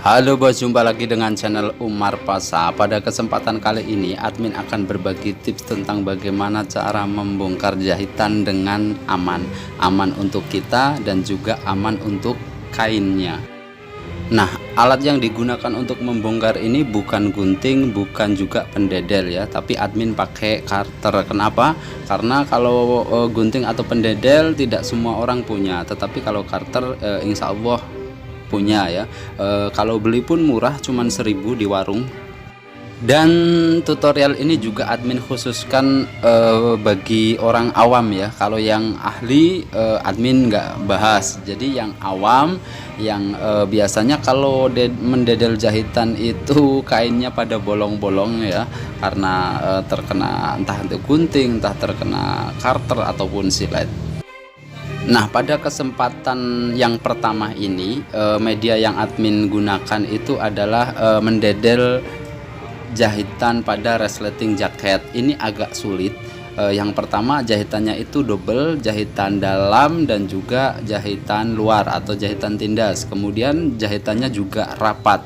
Halo bos, jumpa lagi dengan channel Umar Pasa. Pada kesempatan kali ini admin akan berbagi tips tentang bagaimana cara membongkar jahitan dengan aman untuk kita dan juga aman untuk kainnya. Nah, alat yang digunakan untuk membongkar ini bukan gunting, bukan juga pendedel ya, tapi admin pakai karter. Kenapa? Karena kalau gunting atau pendedel tidak semua orang punya, tetapi kalau karter insya Allah punya ya. Kalau beli pun murah, cuman 1000 di warung. Dan tutorial ini juga admin khususkan bagi orang awam ya. Kalau yang ahli admin nggak bahas. Jadi yang awam yang biasanya kalau mendedel jahitan itu kainnya pada bolong-bolong ya, karena terkena entah itu gunting, entah terkena karter ataupun silet. Nah, pada kesempatan yang pertama ini media yang admin gunakan itu adalah mendedel jahitan pada resleting jaket. Ini agak sulit. Yang pertama jahitannya itu double, jahitan dalam dan juga jahitan luar atau jahitan tindas. Kemudian jahitannya juga rapat.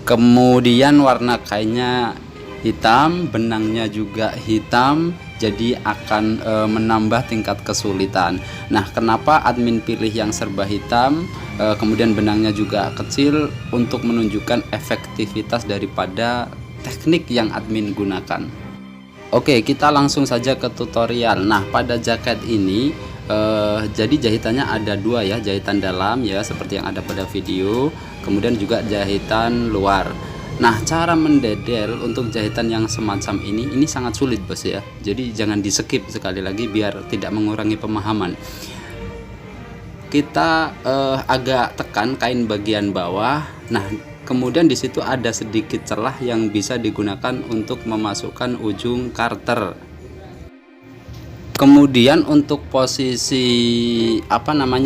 Kemudian warna kainnya hitam, benangnya juga hitam, jadi akan menambah tingkat kesulitan. Nah, kenapa admin pilih yang serba hitam, kemudian benangnya juga kecil untuk menunjukkan efektivitas daripada teknik yang admin gunakan. Oke, kita langsung saja ke tutorial. Nah, pada jaket ini jadi jahitannya ada dua ya, jahitan dalam ya seperti yang ada pada video, kemudian juga jahitan luar. Nah, cara mendedel untuk jahitan yang semacam ini sangat sulit bos ya. Jadi jangan di skip sekali lagi biar tidak mengurangi pemahaman. Kita agak tekan kain bagian bawah. Nah, kemudian di situ ada sedikit celah yang bisa digunakan untuk memasukkan ujung karter. Kemudian untuk posisi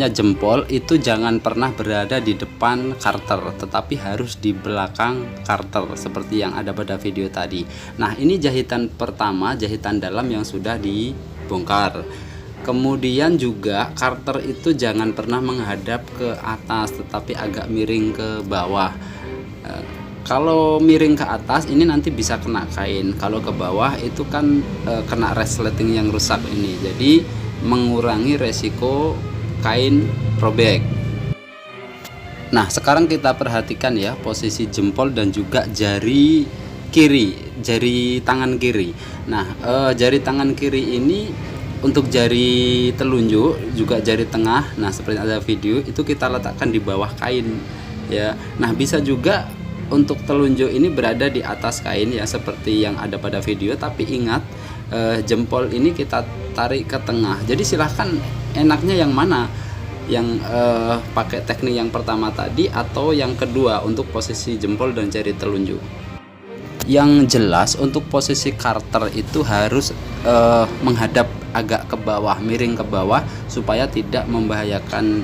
jempol itu jangan pernah berada di depan karter, tetapi harus di belakang karter seperti yang ada pada video tadi. Nah, ini jahitan pertama, jahitan dalam yang sudah dibongkar. Kemudian juga karter itu jangan pernah menghadap ke atas, tetapi agak miring ke bawah. Kalau miring ke atas ini nanti bisa kena kain, kalau ke bawah itu kan kena resleting yang rusak ini, jadi mengurangi resiko kain robek. Nah, sekarang kita perhatikan ya posisi jempol dan juga jari kiri, jari tangan kiri. Nah, jari tangan kiri ini untuk jari telunjuk juga jari tengah, nah seperti ada video itu kita letakkan di bawah kain ya. Nah, bisa juga untuk telunjuk ini berada di atas kain ya seperti yang ada pada video, tapi ingat jempol ini kita tarik ke tengah. Jadi silahkan enaknya yang mana, yang pakai teknik yang pertama tadi atau yang kedua untuk posisi jempol dan jari telunjuk. Yang jelas untuk posisi karter itu harus menghadap agak ke bawah, miring ke bawah supaya tidak membahayakan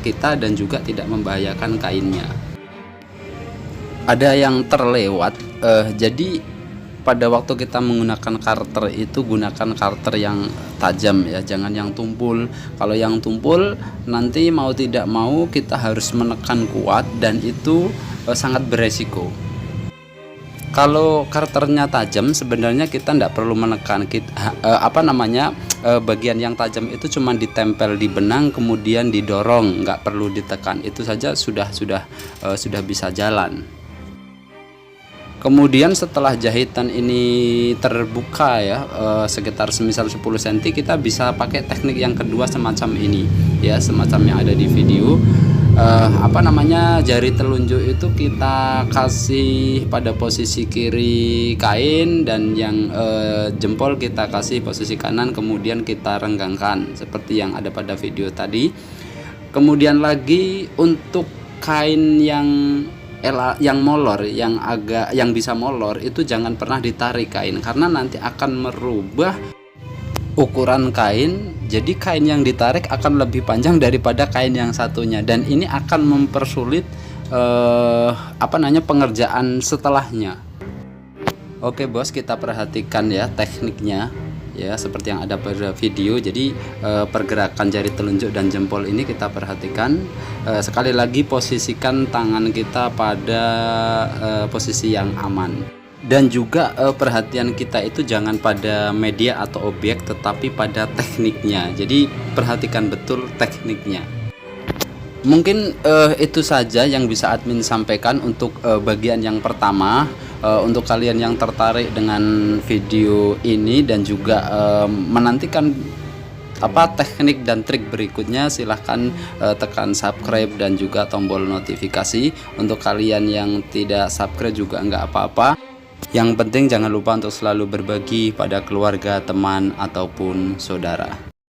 kita dan juga tidak membahayakan kainnya. Ada yang terlewat, jadi pada waktu kita menggunakan karter itu gunakan karter yang tajam ya, jangan yang tumpul. Kalau yang tumpul nanti mau tidak mau kita harus menekan kuat dan itu sangat beresiko. Kalau karternya tajam sebenarnya kita tidak perlu menekan, bagian yang tajam itu cuma ditempel di benang kemudian didorong, nggak perlu ditekan, itu saja sudah bisa jalan. Kemudian setelah jahitan ini terbuka ya, sekitar semisal 10 cm, kita bisa pakai teknik yang kedua semacam ini ya, semacam yang ada di video. Jari telunjuk itu kita kasih pada posisi kiri kain dan yang jempol kita kasih posisi kanan, kemudian kita renggangkan seperti yang ada pada video tadi. Kemudian lagi untuk kain yang molor, yang bisa molor itu jangan pernah ditarik kain karena nanti akan merubah ukuran kain. Jadi kain yang ditarik akan lebih panjang daripada kain yang satunya dan ini akan mempersulit pengerjaan setelahnya. Oke bos, kita perhatikan ya tekniknya ya, seperti yang ada pada video. Jadi pergerakan jari telunjuk dan jempol ini kita perhatikan. Sekali lagi posisikan tangan kita pada posisi yang aman. Dan juga perhatian kita itu jangan pada media atau objek, tetapi pada tekniknya. Jadi perhatikan betul tekniknya. Mungkin itu saja yang bisa admin sampaikan untuk bagian yang pertama. Untuk kalian yang tertarik dengan video ini dan juga menantikan teknik dan trik berikutnya, silahkan tekan subscribe dan juga tombol notifikasi. Untuk kalian yang tidak subscribe juga nggak apa-apa. Yang penting jangan lupa untuk selalu berbagi pada keluarga, teman, ataupun saudara.